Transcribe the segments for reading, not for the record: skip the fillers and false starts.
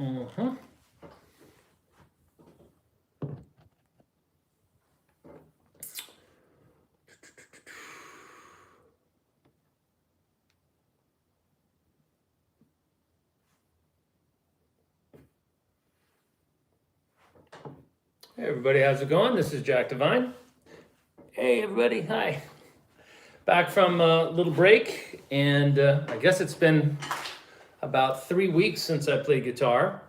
Uh-huh. Hey everybody, how's it going? This is Jack Devine. Hey everybody, hi. Back from a little break, and I guess it's been about 3 weeks since I played guitar.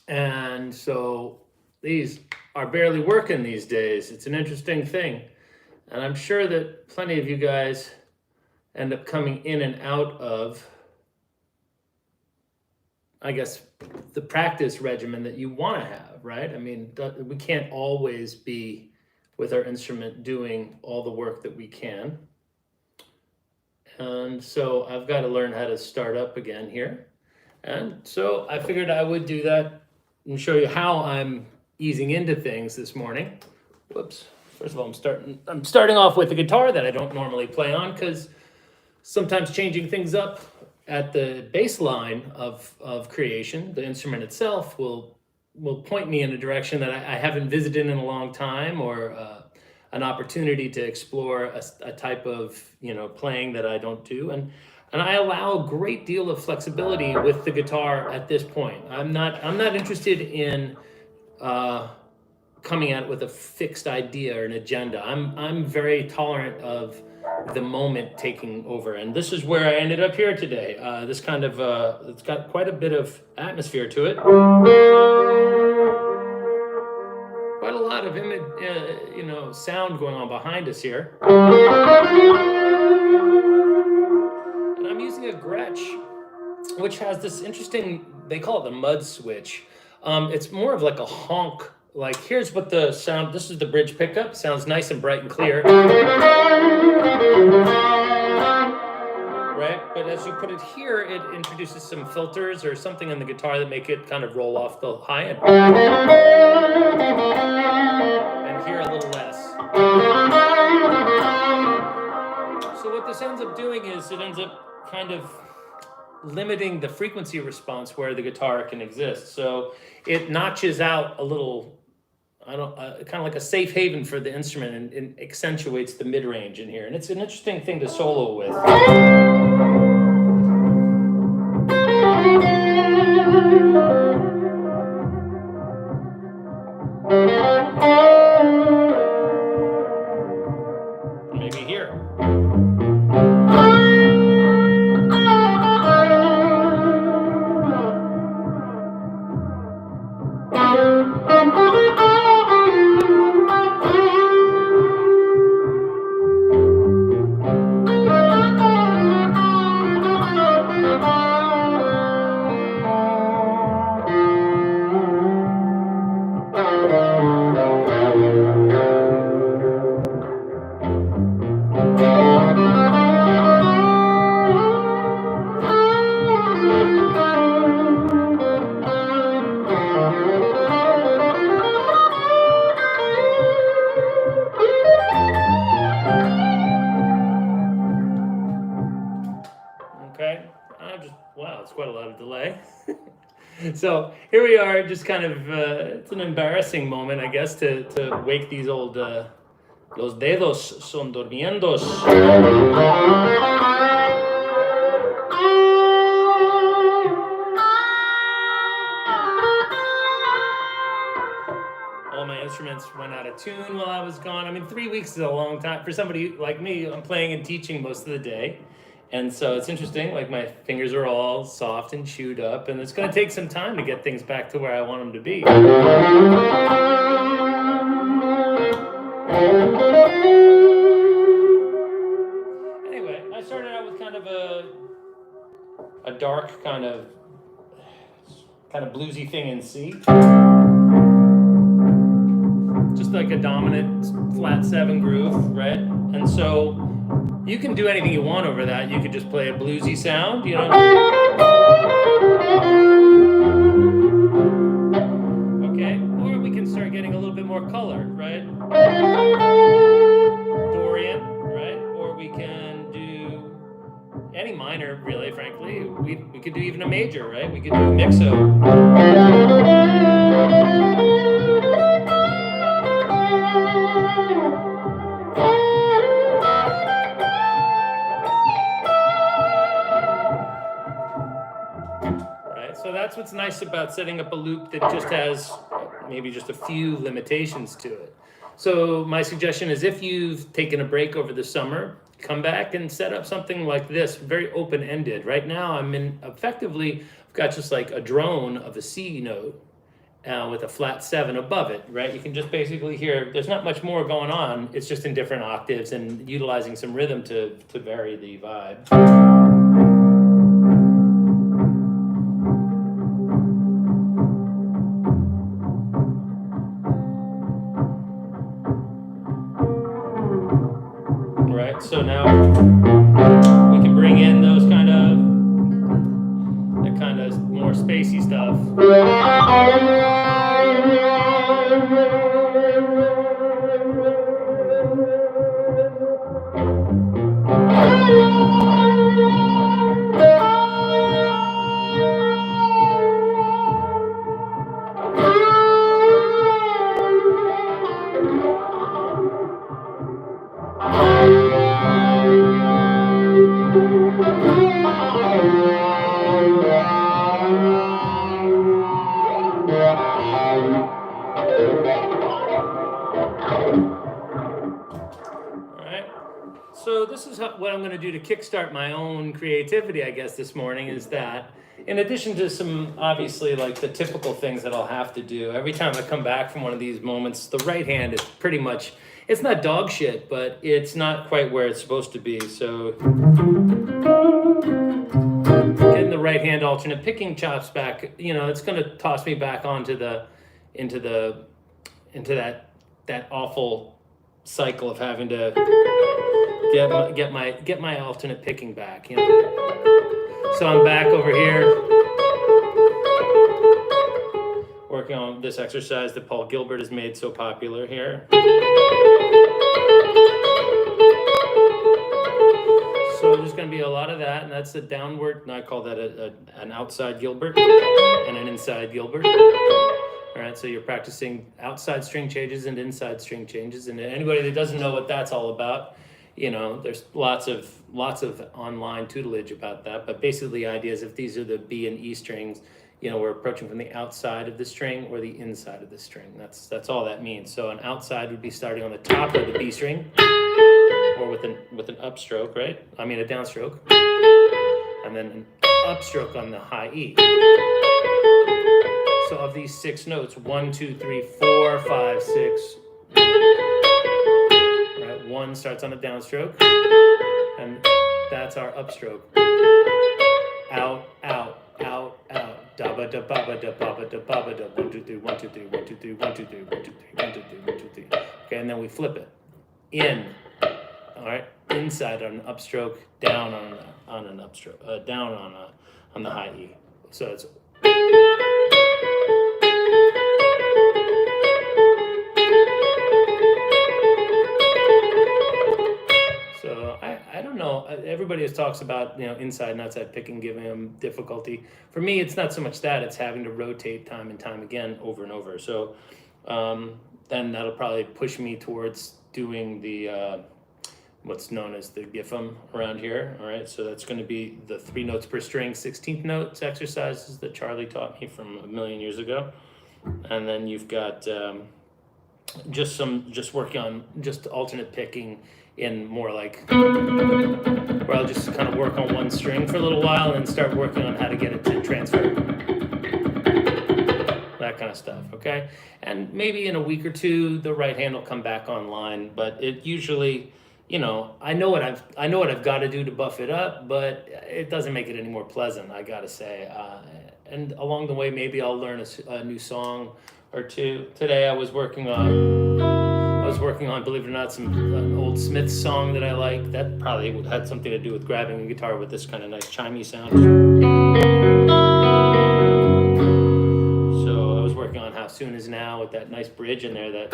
And so these are barely working these days. It's an interesting thing. And I'm sure that plenty of you guys end up coming in and out of, I guess, the practice regimen that you want to have, right? I mean, we can't always be with our instrument doing all the work that we can. And so I've got to learn how to start up again here. And so I figured I would do that and show you how I'm easing into things this morning. Whoops. First of all, I'm starting off with a guitar that I don't normally play on, because sometimes changing things up at the baseline of creation, the instrument itself will point me in a direction that I haven't visited in a long time, or an opportunity to explore a type of playing that I don't do, and I allow a great deal of flexibility with the guitar at this point. I'm not interested in coming at it with a fixed idea or an agenda. I'm very tolerant of the moment taking over, and this is where I ended up here today. This kind of it's got quite a bit of atmosphere to it. Quite a lot of sound going on behind us here. And I'm using a Gretsch, which has this interesting, they call it the mud switch. It's more of like a honk. Like, here's what the sound, this is the bridge pickup, sounds nice and bright and clear. Right? But as you put it here, it introduces some filters or something in the guitar that make it kind of roll off the high end. And here a little less. So what this ends up doing is it ends up kind of limiting the frequency response where the guitar can exist. So it notches out a little, kind of like a safe haven for the instrument, and accentuates the mid-range in here. And it's an interesting thing to solo with. Maybe here. Okay, wow, it's quite a lot of delay. So here we are, just kind of, it's an embarrassing moment, I guess, to wake these old, los dedos son durmiendos. All my instruments went out of tune while I was gone. I mean, 3 weeks is a long time. For somebody like me, I'm playing and teaching most of the day. And so it's interesting, like my fingers are all soft and chewed up, and it's going to take some time to get things back to where I want them to be. Anyway, I started out with kind of a dark kind of bluesy thing in C. Just like a dominant flat 7 groove, right? And so you can do anything you want over that. You could just play a bluesy sound, Okay, or we can start getting a little bit more color, right? Dorian, right? Or we can do any minor, really, frankly. We could do even a major, right? We could do a mixo. Right, so that's what's nice about setting up a loop that just has maybe just a few limitations to it. So my suggestion is if you've taken a break over the summer, come back and set up something like this, very open-ended. Right now I'm effectively, I've got just like a drone of a C note with a flat 7 above it, right? You can just basically hear, there's not much more going on, it's just in different octaves and utilizing some rhythm to vary the vibe. Right, so now we can bring in those that kind of more spacey stuff. So this is what I'm going to do to kickstart my own creativity, I guess, this morning, is that in addition to some, obviously, like the typical things that I'll have to do, every time I come back from one of these moments, the right hand is pretty much, it's not dog shit, but it's not quite where it's supposed to be. So getting the right hand alternate picking chops back, it's going to toss me back onto into that awful cycle of having to get my alternate picking back. So I'm back over here working on this exercise that Paul Gilbert has made so popular here. So there's going to be a lot of that, and that's a downward, and I call that an outside Gilbert and an inside Gilbert. All right, so you're practicing outside string changes and inside string changes, and anybody that doesn't know what that's all about, there's lots of online tutelage about that, but basically the idea is if these are the B and E strings, we're approaching from the outside of the string or the inside of the string. That's all that means. So an outside would be starting on the top of the B string, or with an upstroke, right? I mean a downstroke, and then an upstroke on the high E. So of these 6 notes, 1, 2, 3, 4, 5, 6. Right, 1 starts on a downstroke, and that's our upstroke. Out, out, out, out. Da ba da ba ba da ba ba da ba ba da. 1, 2, 3, 1, 2, 3, 1, 2, 3, 1, 2, 3, 1, 2, 3, 1, 2, 3, 1, 2, 3. Okay, and then we flip it. In. All right, inside on an upstroke, down on an upstroke, down on the high E. So it's. So I don't know. Everybody talks about inside and outside picking, giving them difficulty. For me, it's not so much that; it's having to rotate time and time again, over and over. So then that'll probably push me towards doing the what's known as the GIFM around here. All right, so that's going to be the 3 notes per string, 16th notes exercises that Charlie taught me from a million years ago, and then you've got just working on just alternate picking in more like where I'll just kind of work on one string for a little while and then start working on how to get it to transfer, that kind of stuff. Okay, and maybe in a week or two the right hand will come back online, but it usually, I know what I've got to do to buff it up, but it doesn't make it any more pleasant, I gotta say. And along the way, maybe I'll learn a new song or two. Today I was working on, believe it or not, an old Smiths song that I like. That probably had something to do with grabbing a guitar with this kind of nice chimey sound. So I was working on How Soon Is Now with that nice bridge in there that.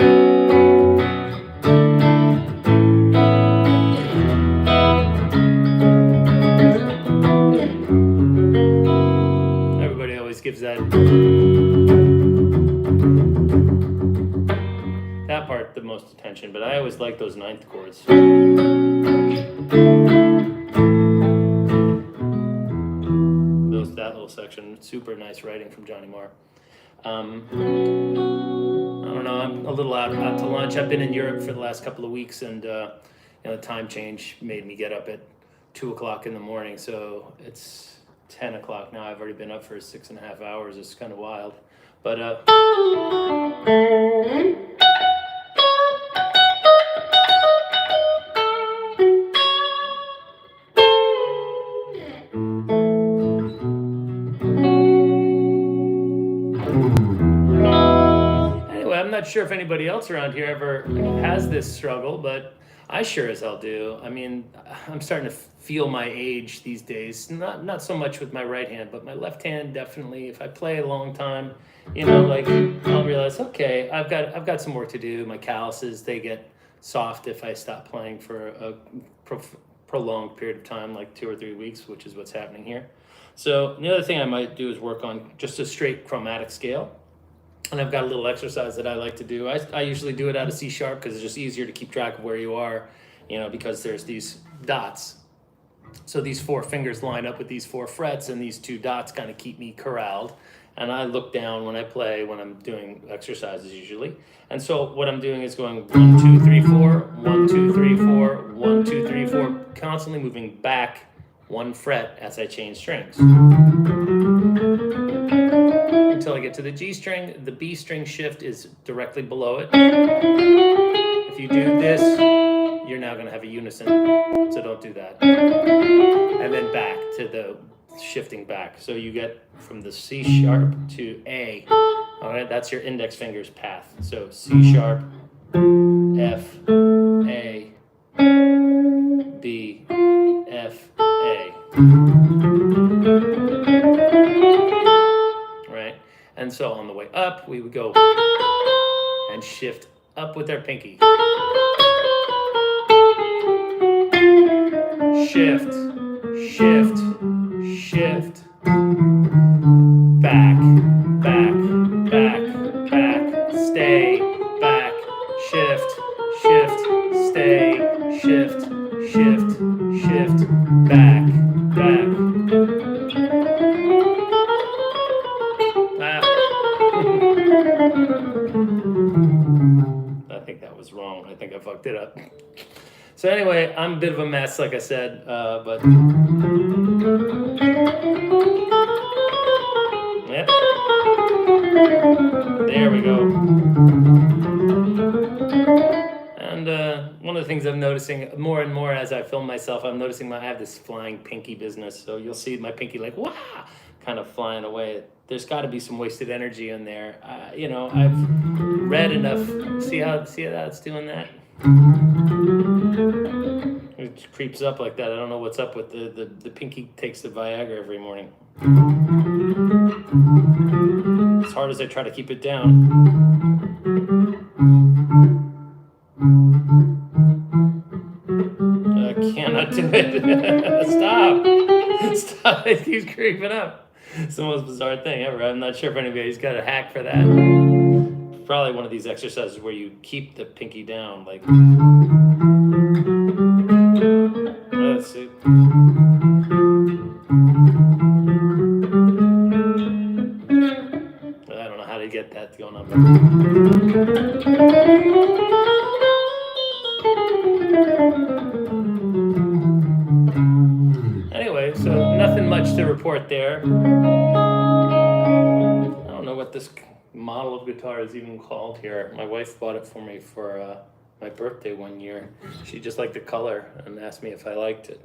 always gives that part the most attention, but I always like those ninth chords. That little section, super nice writing from Johnny Marr. I don't know, I'm a little out to lunch. I've been in Europe for the last couple of weeks, and the time change made me get up at 2 o'clock in the morning, so it's 10 o'clock now. I've already been up for 6.5 hours. It's kind of wild, but I'm not sure if anybody else around here ever has this struggle, but I sure as hell do. I mean, I'm starting to feel my age these days. Not so much with my right hand, but my left hand definitely. If I play a long time, like I'll realize, okay, I've got some work to do. My calluses, they get soft if I stop playing for a prolonged period of time, like 2 or 3 weeks, which is what's happening here. So the other thing I might do is work on just a straight chromatic scale. And I've got a little exercise that I like to do. I usually do it out of C sharp because it's just easier to keep track of where you are, because there's these dots. So these 4 fingers line up with these 4 frets, and these 2 dots kind of keep me corralled. And I look down when I play, when I'm doing exercises usually. And so what I'm doing is going 1, 2, 3, 4, 1, 2, 3, 4, 1, 2, 3, 4, constantly moving back 1 fret as I change strings. Until I get to the G string. The B string shift is directly below it. If you do this, you're now going to have a unison, so don't do that. And then back to the shifting back. So you get from the C sharp to A. All right, that's your index finger's path. So C sharp, F, A, B, F, A. And so on the way up, we would go and shift up with our pinky. Shift, shift, shift. Back, back, back, back. Stay, back, shift, shift, stay, shift, shift, shift. Back, back. I think that was wrong. I think I fucked it up. So anyway, I'm a bit of a mess, like I said, but yep. There we go. And one of the things I'm noticing more and more as I film myself, I'm noticing I have this flying pinky business. So you'll see my pinky like, wah, kind of flying away. There's got to be some wasted energy in there. I've read enough. See how that's doing that? It creeps up like that. I don't know what's up with the pinky takes the Viagra every morning. As hard as I try to keep it down. I cannot do it. Stop. It keeps creeping up. It's the most bizarre thing ever. I'm not sure if anybody's got a hack for that. Probably one of these exercises where you keep the pinky down, like. Let's see. I don't know how to get that going on. Anyway, so nothing much to report there. I don't know what this model of guitar is even called here. My wife bought it for me for my birthday one year. She just liked the color and asked me if I liked it.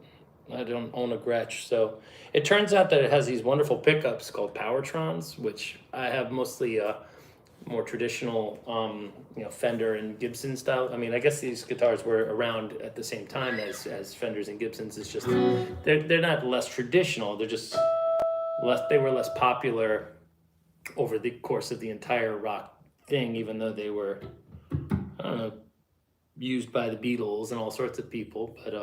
I don't own a Gretsch, so it turns out that it has these wonderful pickups called Powertrons, which I have mostly more traditional, Fender and Gibson style. I mean, I guess these guitars were around at the same time as Fenders and Gibsons. It's just they're not less traditional. They're just they were less popular over the course of the entire rock thing, even though they were, I don't know, used by the Beatles and all sorts of people. But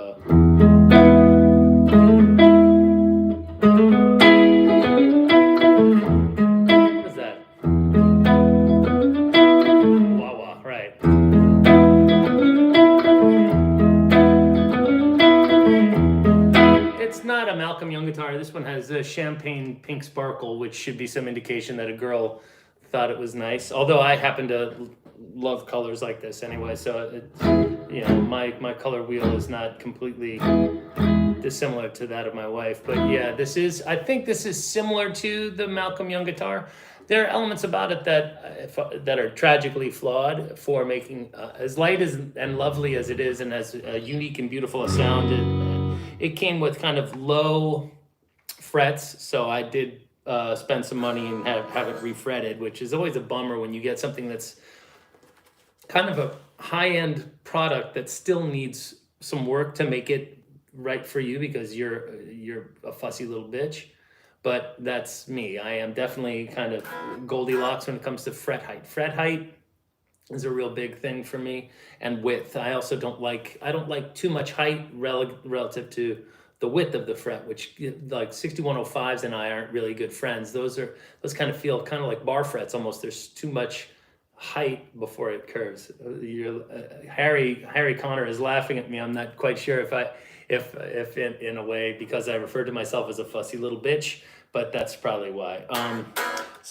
champagne pink sparkle, which should be some indication that a girl thought it was nice. Although I happen to love colors like this anyway, so my color wheel is not completely dissimilar to that of my wife. But yeah, I think this is similar to the Malcolm Young guitar. There are elements about it that are tragically flawed for making as light and lovely as it is, and as unique and beautiful a sound. It came with kind of low frets, so I did spend some money and have it refretted, which is always a bummer when you get something that's kind of a high-end product that still needs some work to make it right for you, because you're a fussy little bitch. But that's me. I am definitely kind of Goldilocks when it comes to fret height. Fret height is a real big thing for me, and width. I also don't like too much height relative to the width of the fret, which like 6105s and I aren't really good friends. Those kind of feel kind of like bar frets almost. There's too much height before it curves. Harry Connor is laughing at me. I'm not quite sure if in a way, because I refer to myself as a fussy little bitch, but that's probably why.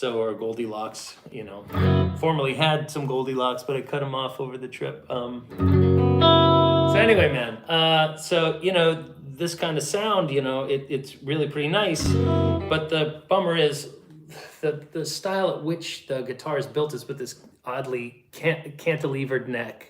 Or Goldilocks, formerly had some Goldilocks, but I cut them off over the trip. So anyway, man, this kind of sound, it's really pretty nice, but the bummer is the style at which the guitar is built is with this oddly cantilevered neck.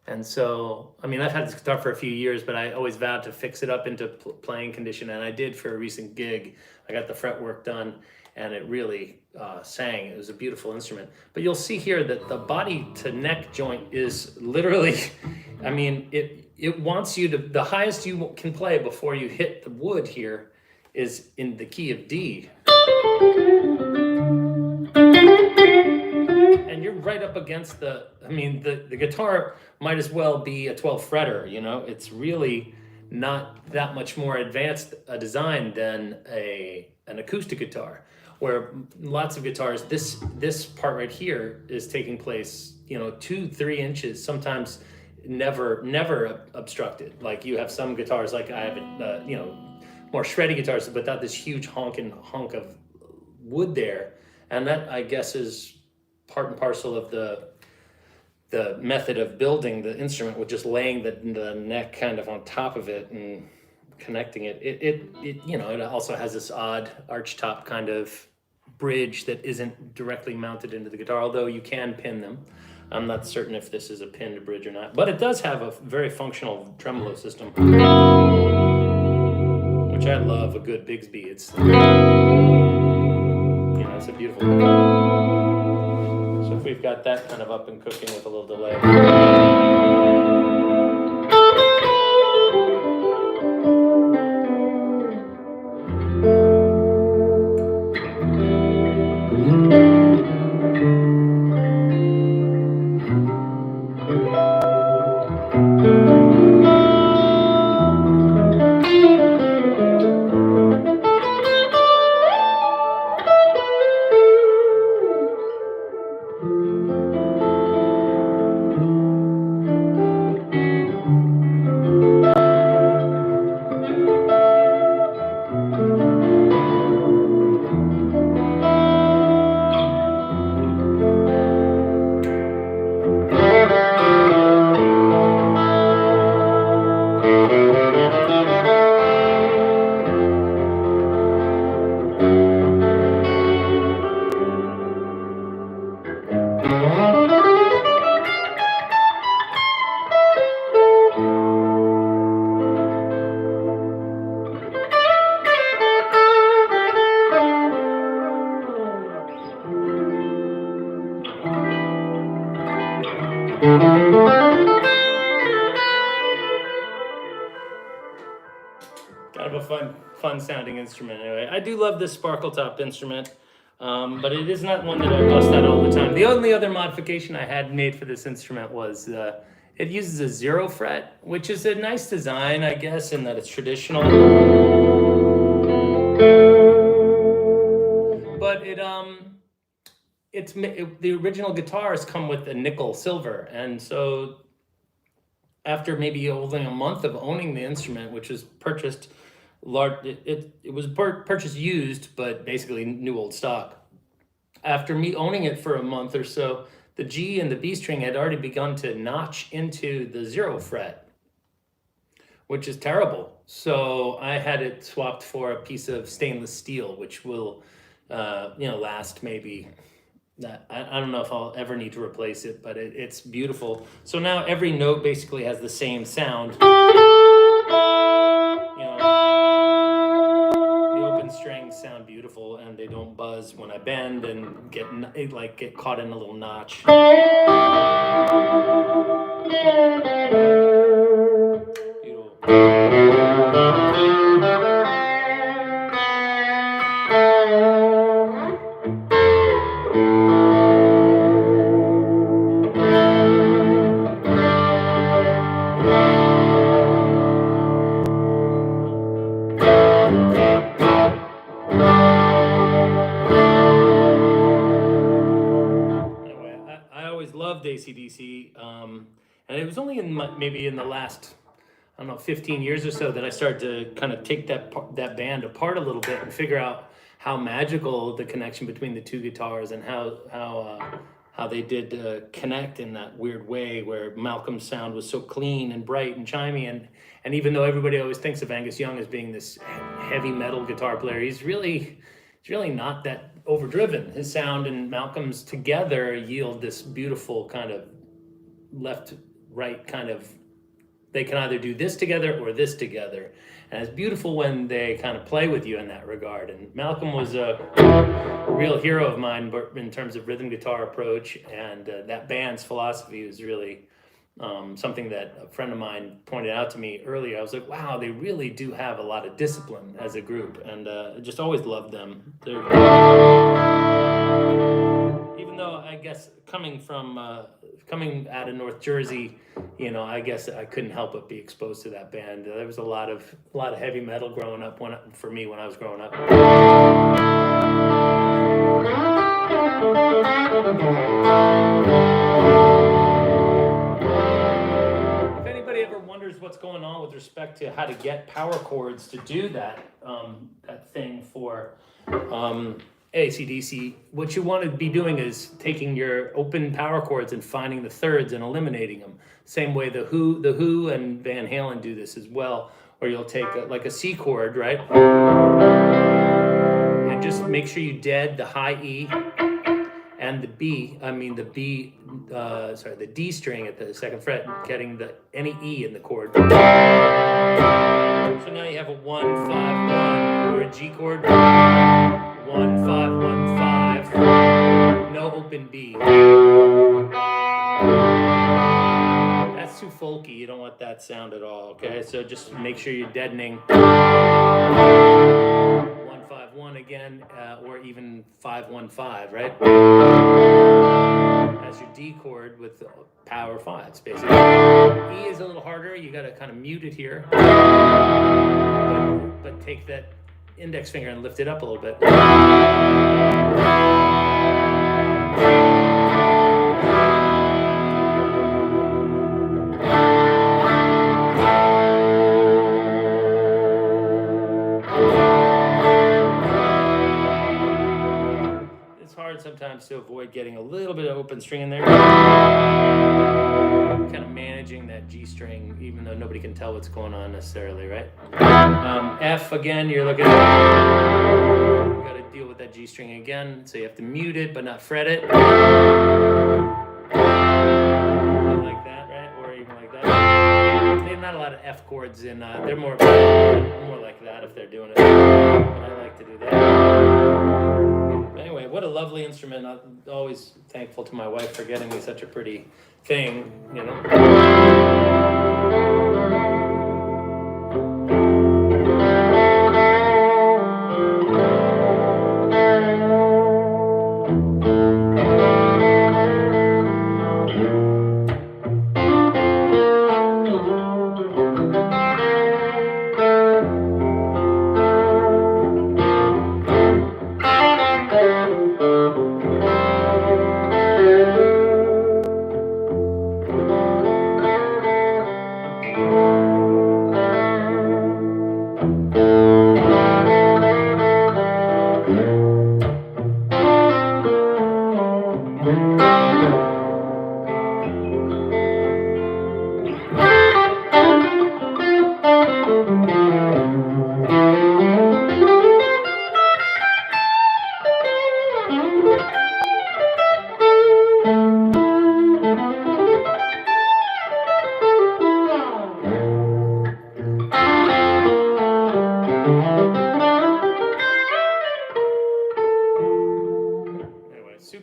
And so, I've had this guitar for a few years, but I always vowed to fix it up into playing condition, and I did for a recent gig. I got the fretwork done, and it really sang. It was a beautiful instrument. But you'll see here that the body to neck joint is literally, it wants you to, the highest you can play before you hit the wood here is in the key of D. And you're right up against the guitar might as well be a 12 fretter, it's really not that much more advanced a design than an acoustic guitar, where lots of guitars, this part right here is taking place, 2-3 inches, sometimes never obstructed. Like you have some guitars, like I have, more shreddy guitars, but not this huge hunk of wood there. And that, I guess, is part and parcel of the method of building the instrument, with just laying the neck kind of on top of it and connecting it. It also has this odd arch top kind of bridge that isn't directly mounted into the guitar, although you can pin them. I'm not certain if this is a pinned bridge or not, but it does have a very functional tremolo system, which I love. A good Bigsby. It's a beautiful. So if we've got that kind of up and cooking with a little delay. Kind of a fun sounding instrument anyway. I do love this sparkle topped instrument, but it is not one that I bust out all the time. The only other modification I had made for this instrument was it uses a 0 fret, which is a nice design, I guess, in that it's traditional. But the original guitars come with a nickel silver, and so after maybe only a month of owning the instrument, which was purchased large. It was purchased used, but basically new old stock. After me owning it for a month or so, the G and the B string had already begun to notch into the 0 fret, which is terrible. So I had it swapped for a piece of stainless steel, which will, last maybe. I don't know if I'll ever need to replace it, but it's beautiful. So now every note basically has the same sound. The open strings sound beautiful, and they don't buzz when I bend and get caught in a little notch. Loved AC/DC, and it was only maybe in the last, I don't know, 15 years or so that I started to kind of take that band apart a little bit and figure out how magical the connection between the two guitars and how they did connect in that weird way where Malcolm's sound was so clean and bright and chimey, and even though everybody always thinks of Angus Young as being this heavy metal guitar player, he's really not that overdriven. His sound and Malcolm's together yield this beautiful kind of left-right kind of, they can either do this together or this together. And it's beautiful when they kind of play with you in that regard. And Malcolm was a real hero of mine in terms of rhythm guitar approach, and that band's philosophy was really something that a friend of mine pointed out to me earlier. I was like, wow, they really do have a lot of discipline as a group, and I just always loved them. Even though I guess coming out of North Jersey, I guess I couldn't help but be exposed to that band. There was a lot of heavy metal growing up for me when I was growing up. What's going on with respect to how to get power chords to do that thing for AC/DC, what you want to be doing is taking your open power chords and finding the thirds and eliminating them. Same way the Who and Van Halen do this as well, or you'll take a C chord, right? And just make sure you dead the high E and the D string at the 2nd fret, getting any E in the chord. So now you have a 1, 5, 1, or a G chord, 1, 5, 1, 5, no open B. That's too folky, you don't want that sound at all, okay? So just make sure you're deadening 1, 5, 1 again, or even 5, 1, 5, right? As your D chord with power 5s, basically. E is a little harder, you gotta kind of mute it here. But take that index finger and lift it up a little bit. Sometimes to avoid getting a little bit of open string in there. Kind of managing that G string, even though nobody can tell what's going on necessarily, right? F again, you got to deal with that G string again, so you have to mute it but not fret it. Like that, right? Or even like that. There's not a lot of F chords in, they're more like that if they're doing it. But I like to do that. Anyway, what a lovely instrument. I'm always thankful to my wife for getting me such a pretty thing,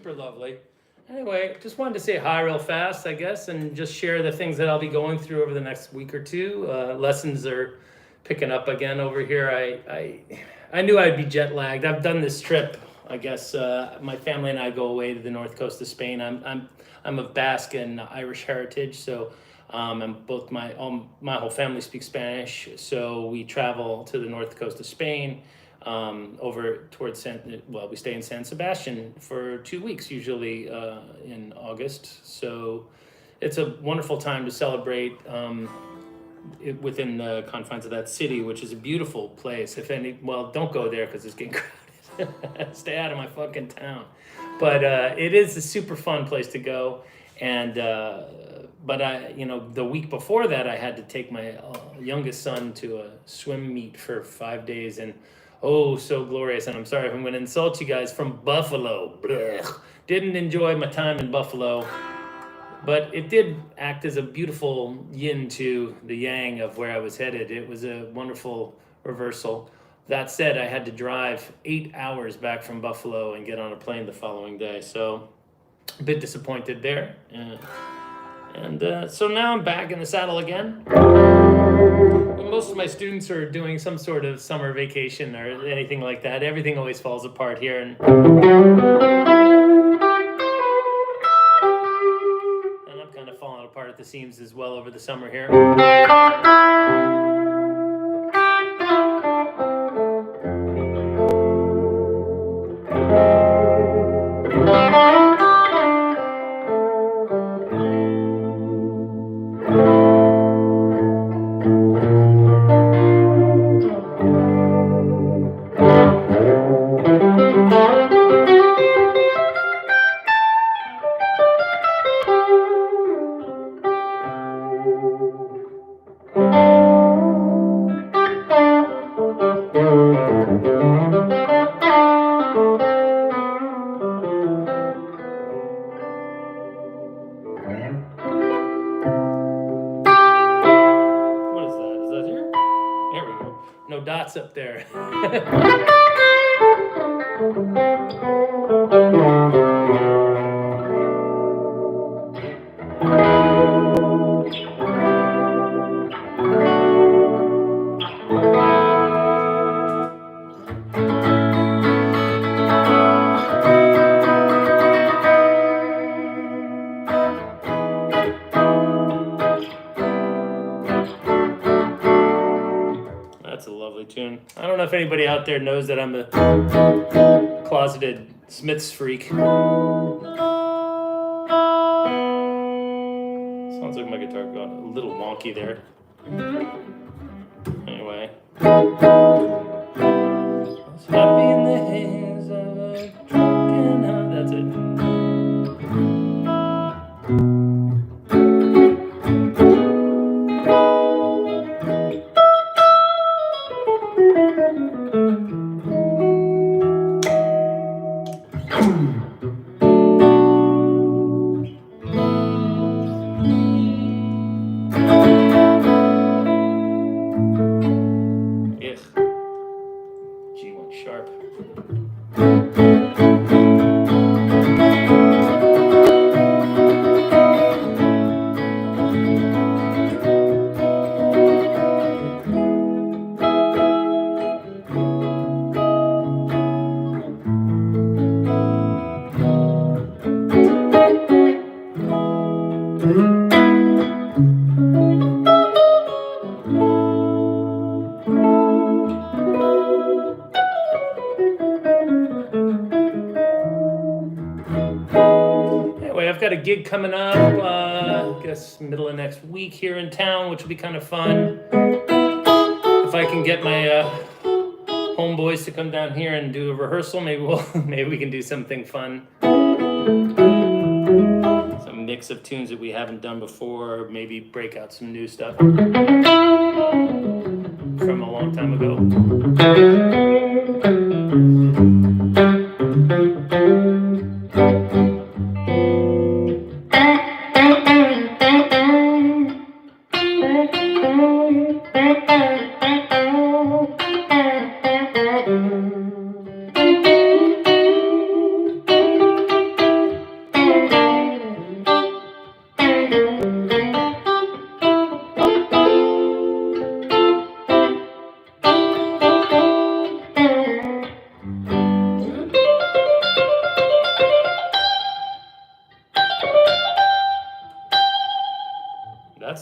super lovely. Anyway, just wanted to say hi real fast, I guess, and just share the things that I'll be going through over the next week or two. Lessons are picking up again over here. I knew I'd be jet lagged. I've done this trip. I guess my family and I go away to the north coast of Spain. I'm of Basque and Irish heritage, so and both my whole family speaks Spanish. So we travel to the north coast of Spain. Over towards we stay in San Sebastian for 2 weeks, usually in August. So it's a wonderful time to celebrate within the confines of that city, which is a beautiful place. Don't go there because it's getting crowded. Stay out of my fucking town. But it is a super fun place to go. And but the week before that, I had to take my youngest son to a swim meet for 5 days, and oh, so glorious. And I'm sorry if I'm going to insult you guys, from Buffalo. Blech. Didn't enjoy my time in Buffalo, but it did act as a beautiful yin to the yang of where I was headed. It was a wonderful reversal. That said, I had to drive 8 hours back from Buffalo and get on a plane the following day. So a bit disappointed there. So now I'm back in the saddle again. Most of my students are doing some sort of summer vacation or anything like that. Everything always falls apart here, and I'm kind of falling apart at the seams as well over the summer here. No dots up there. That's a lovely tune. I don't know if anybody out there knows that I'm a closeted Smiths freak. Sounds like my guitar got a little wonky there. Anyway. I was happy in the haze of a drunken heart. That's it. G1 sharp. Anyway, I've got a gig coming up, I guess middle of next week here in town, which will be kind of fun. If I can get my homeboys to come down here and do a rehearsal, maybe we can do something fun. Some mix of tunes that we haven't done before, or maybe break out some new stuff from a long time ago.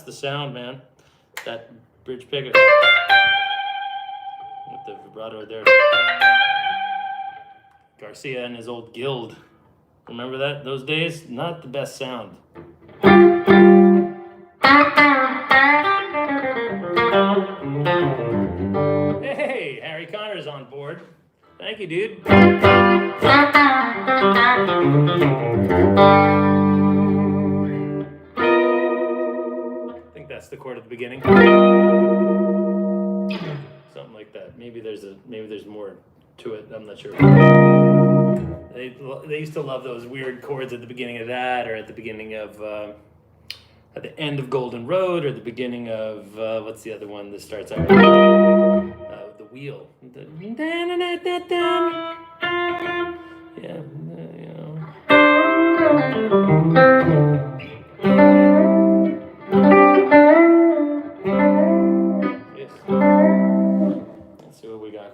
the sound, man. That bridge pickup with the vibrato there. Garcia and his old guild. Remember that? Those days? Not the best sound. Hey, Harry Connor's on board. Thank you, dude. I think that's the chord at the beginning. Something like that. Maybe there's more to it. I'm not sure. They used to love those weird chords at the beginning of that, or at the beginning of at the end of Golden Road, or the beginning of what's the other one that starts out the wheel. Yeah, you know. Yes. Let's see what we got.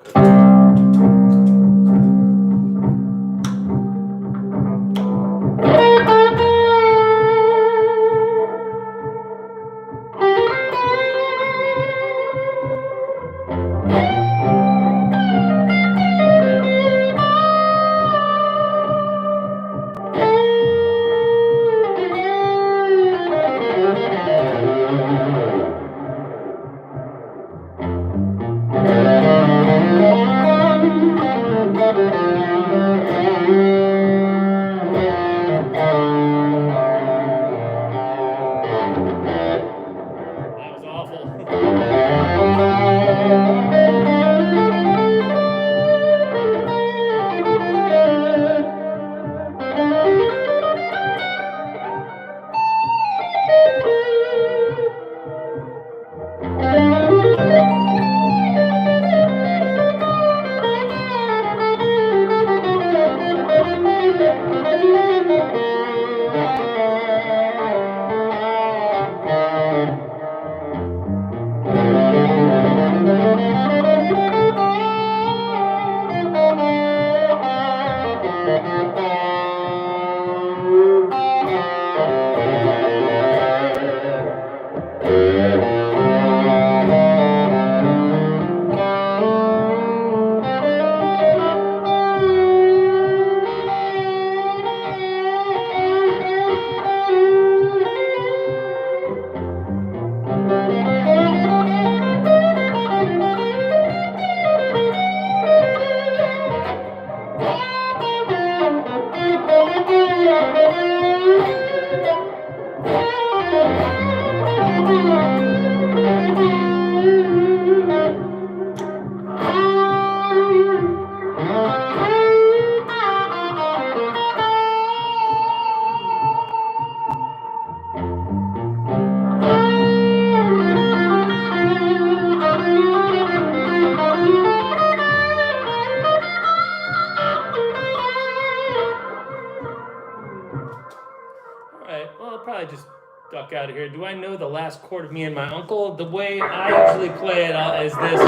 Just duck out of here. Do I know the last chord of Me and My Uncle? The way I usually play it is this E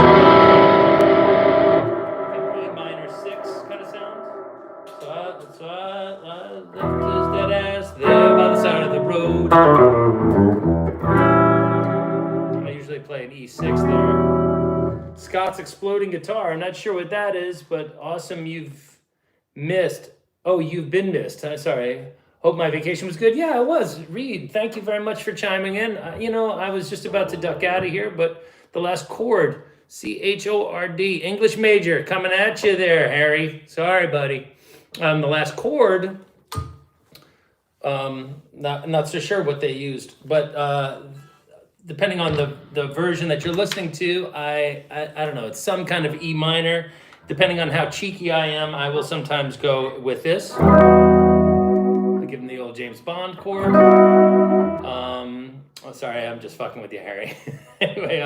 minor 6 kind of sound. So I left that ass there by the side of the road. I usually play an E6 there. Scott's exploding guitar. I'm not sure what that is, but awesome. You've missed. Oh, you've been missed. Sorry. Hope my vacation was good. Yeah, it was. Reed, thank you very much for chiming in. I was just about to duck out of here, but the last chord, C-H-O-R-D, English major, coming at you there, Harry. Sorry, buddy. The last chord, not so sure what they used, but depending on the version that you're listening to, I don't know, it's some kind of E minor. Depending on how cheeky I am, I will sometimes go with this. Give him the old James Bond chord. Sorry, I'm just fucking with you, Harry. Anyway,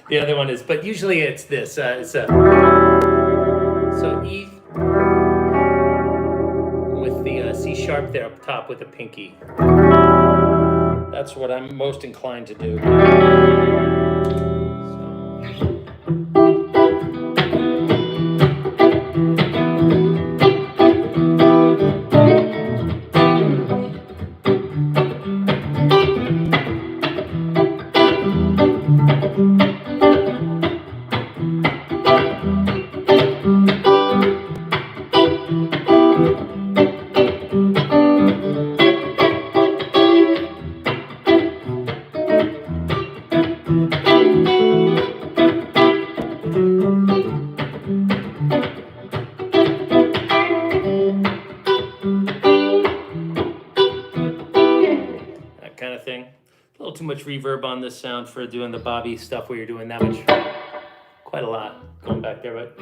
the other one is, but usually it's this. It's so E with the C sharp there up top with the pinky. That's what I'm most inclined to do. thing. A little too much reverb on this sound for doing the Bobby stuff where you're doing that much, quite a lot going back there, but.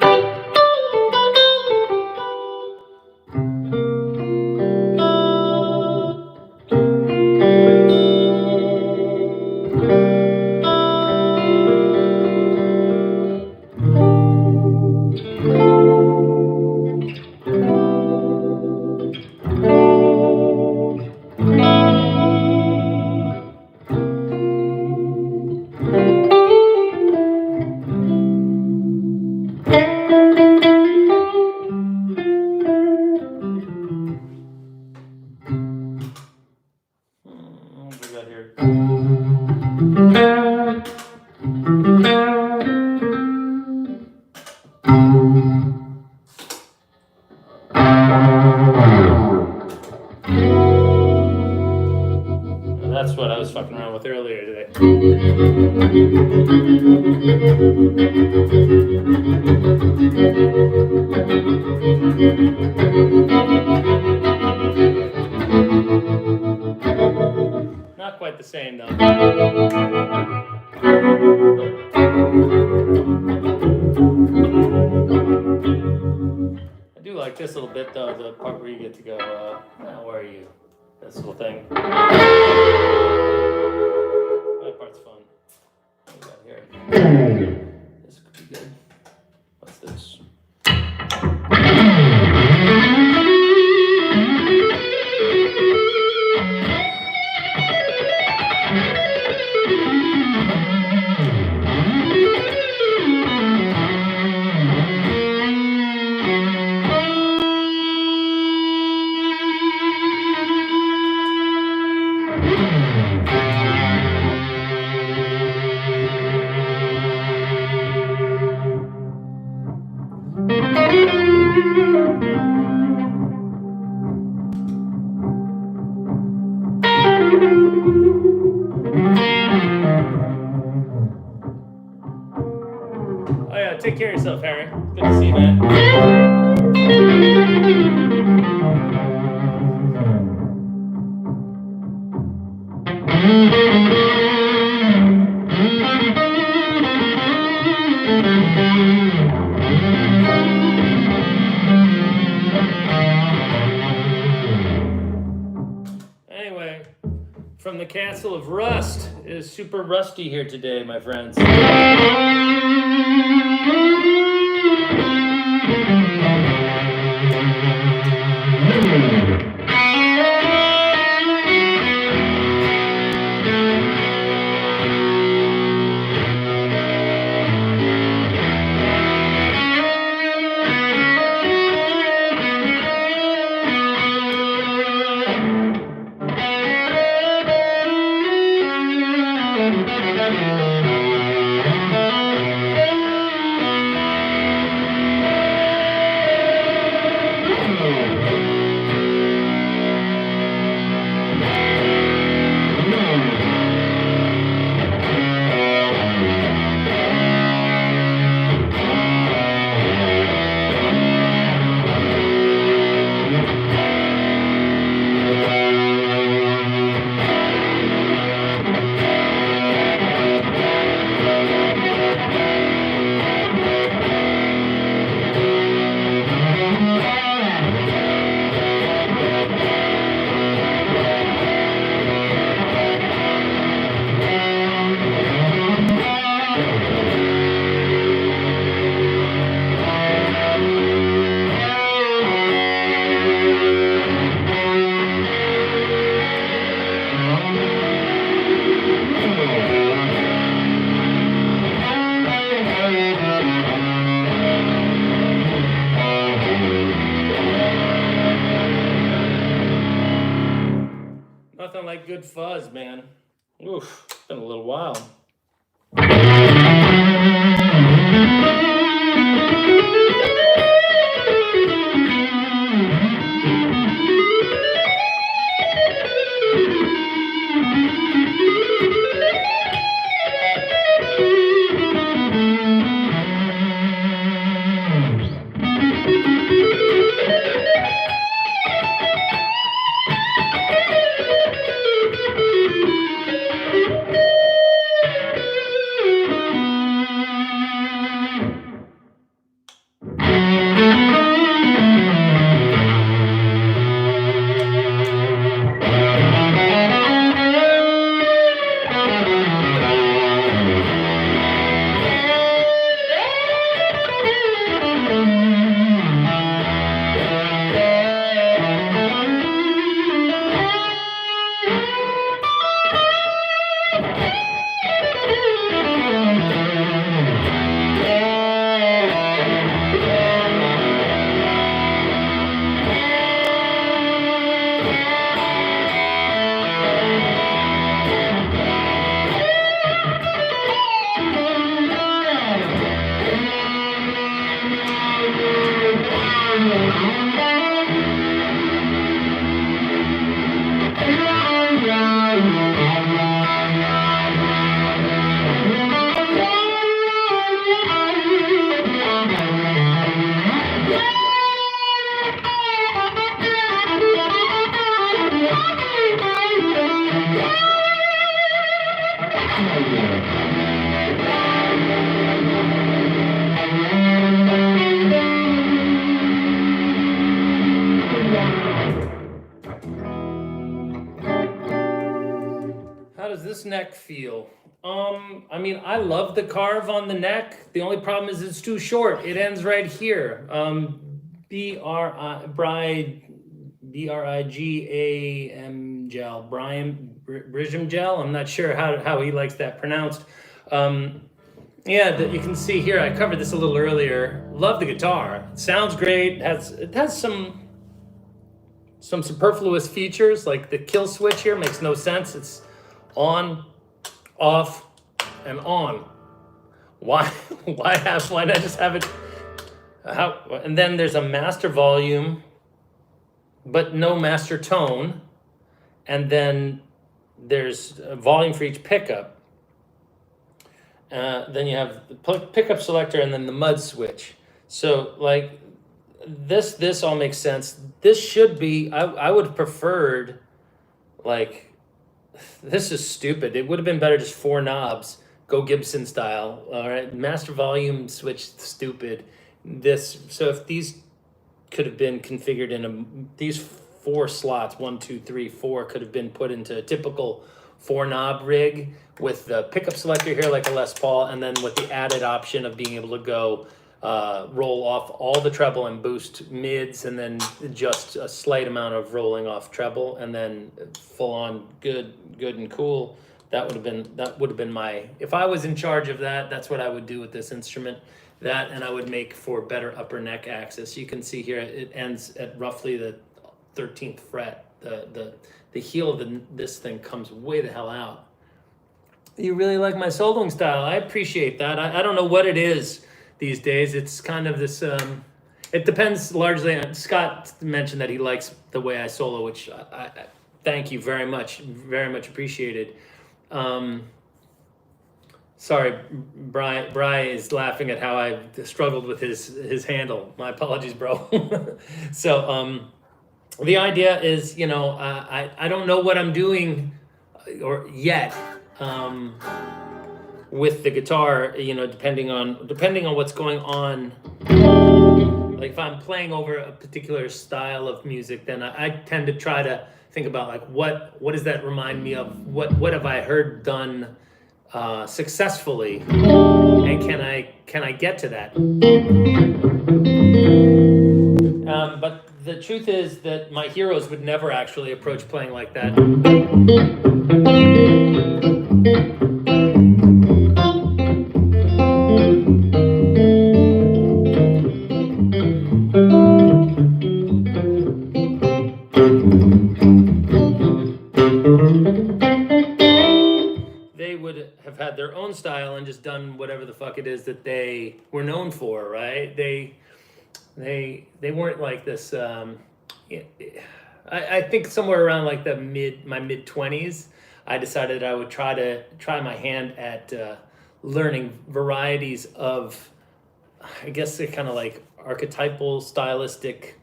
What do we got here? That's what I was fucking around with earlier today. Not quite the same though. I do like this little bit though, the part where you get to go, where are you? This little thing. That part's fun. What do we got here? This could be good. What's this? Oh yeah, take care of yourself, Harry. Good to see you, man. Anyway, from the Castle of Rust, it is super rusty here today, my friends. Nothing like good fuzz, man. Oof, it's been a little while. does this neck feel? I mean, I love the carve on the neck. The only problem is it's too short. It ends right here. Brigam gel, Brijam gel. I'm not sure how he likes that pronounced. Yeah, you can see here, I covered this a little earlier. Love the guitar. It sounds great. It has some superfluous features, like the kill switch here makes no sense. It's on, off, and on. Why not just have it? And then there's a master volume, but no master tone. And then there's a volume for each pickup. Then you have the pickup selector and then the mud switch. So like this all makes sense. This should be, I would have preferred, like, this is stupid. It would have been better just 4 knobs, go Gibson style. All right, master volume switch, stupid. So if these could have been configured these 4 slots, 1, 2, 3, 4, could have been put into a typical 4-knob rig with the pickup selector here like a Les Paul, and then with the added option of being able to go roll off all the treble and boost mids, and then just a slight amount of rolling off treble, and then full on good and cool. That would have been my, if I was in charge of that, that's what I would do with this instrument. That, and I would make for better upper neck access. You can see here it ends at roughly the 13th fret. The heel of this thing comes way the hell out. You really like my soloing style. I appreciate that. I don't know what it is these days. It's kind of this, it depends largely on, Scott mentioned that he likes the way I solo, which I thank you very much appreciated. Sorry, Bri is laughing at how I struggled with his handle. My apologies, bro. So, the idea is, I don't know what I'm doing or yet with the guitar, depending on what's going on. Like if I'm playing over a particular style of music, then I tend to try to think about like what does that remind me of? What have I heard done successfully, and can I get to that? But the truth is that my heroes would never actually approach playing like that. They would have had their own style and just done whatever the fuck it is that they were known for, right? They weren't like this. I think somewhere around like my mid 20s, I decided I would try my hand at learning varieties of, I guess they're kind of like archetypal, stylistic,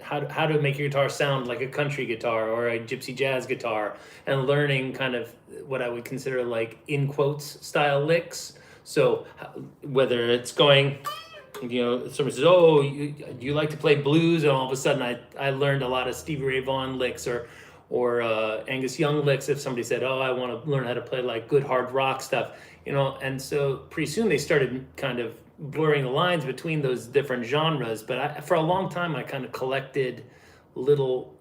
how to make your guitar sound like a country guitar or a gypsy jazz guitar, and learning kind of what I would consider like in quotes style licks. So whether it's going, someone says, "Oh, you like to play blues," and all of a sudden I learned a lot of Stevie Ray Vaughan licks or Angus Young licks. If somebody said, "Oh, I want to learn how to play like good hard rock stuff," and so pretty soon they started kind of blurring the lines between those different genres. But for a long time, I kind of collected little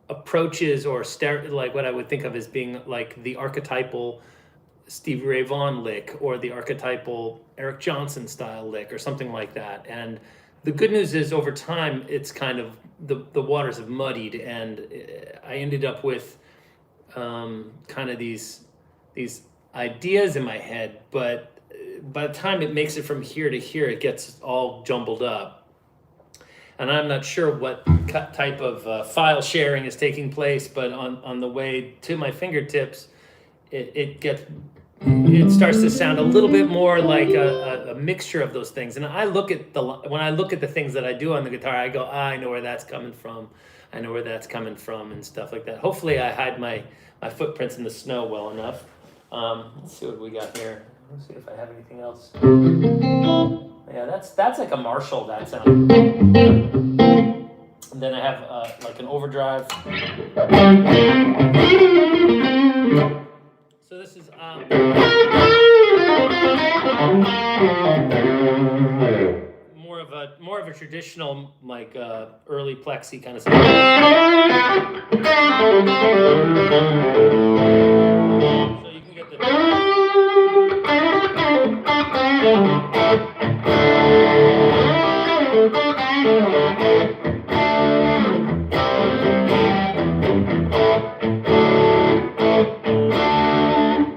approaches or like what I would think of as being like the archetypal Stevie Ray Vaughan lick or the archetypal Eric Johnson style lick or something like that. And the good news is over time, it's kind of the waters have muddied, and I ended up with kind of these ideas in my head, but by the time it makes it from here to here, it gets all jumbled up. And I'm not sure what type of file sharing is taking place, but on the way to my fingertips, it starts to sound a little bit more like a mixture of those things. And when I look at the things that I do on the guitar, I go, I know where that's coming from. I know where that's coming from and stuff like that. Hopefully I hide my footprints in the snow well enough. Let's see what we got here. Let's see if I have anything else. Yeah, that's like a Marshall, that sound. And then I have like an overdrive. traditional, like early plexi kind of sound. So you can get the. I'm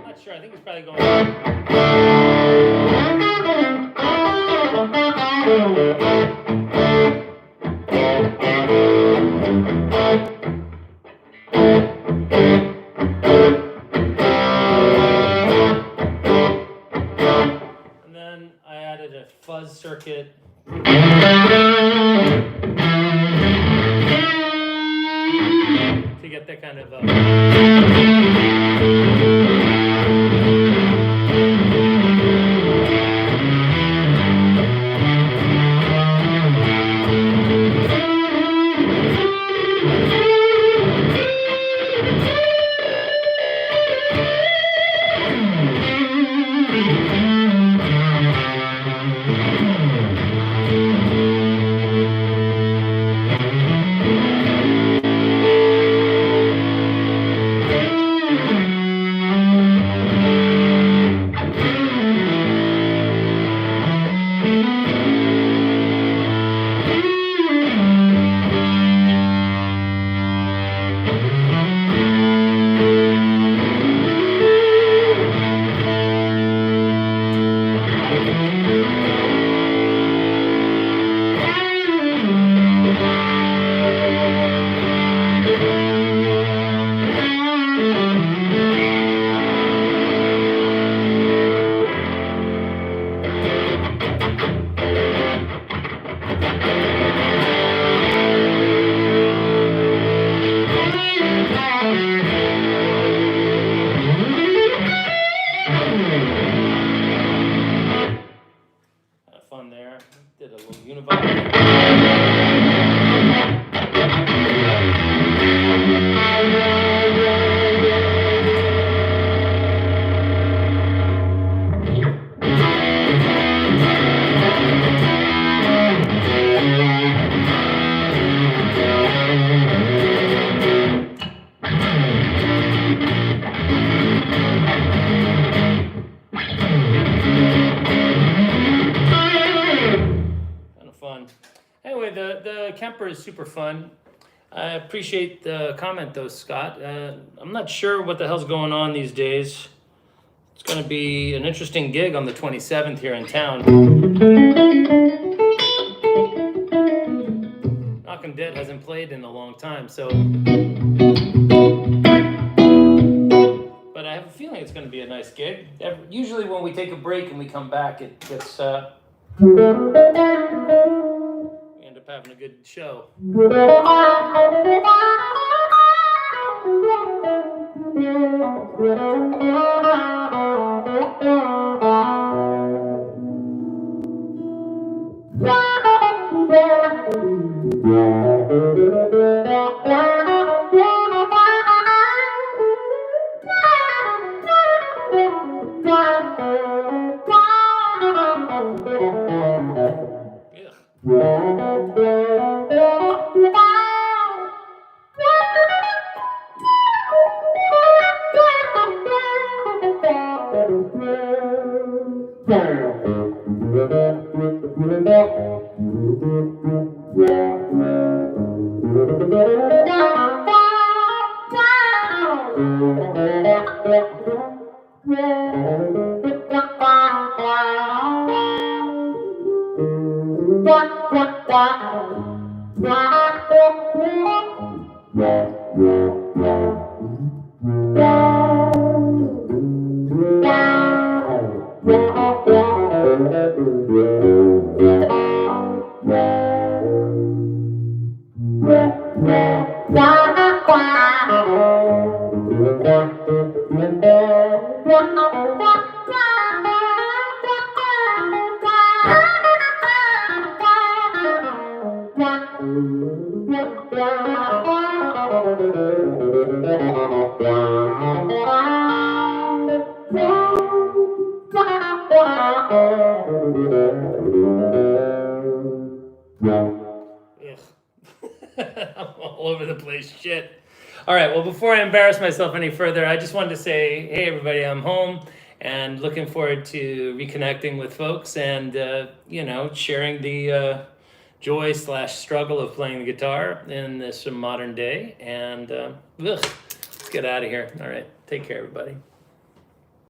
not sure. I think it's probably going. And then I added a fuzz circuit. To get that kind of. Fun there. Did a little univibe. Anyway, the Kemper is super fun. I appreciate the comment though, Scott. I'm not sure what the hell's going on these days. It's going to be an interesting gig on the 27th here in town. Knockin' Dead hasn't played in a long time, so. But I have a feeling it's going to be a nice gig. Usually when we take a break and we come back, it gets. End up having a good show. over the place. Shit. All right, well, before I embarrass myself any further, I just wanted to say, hey, everybody, I'm home and looking forward to reconnecting with folks and, sharing the joy/struggle of playing the guitar in this modern day. And let's get out of here. All right, take care, everybody.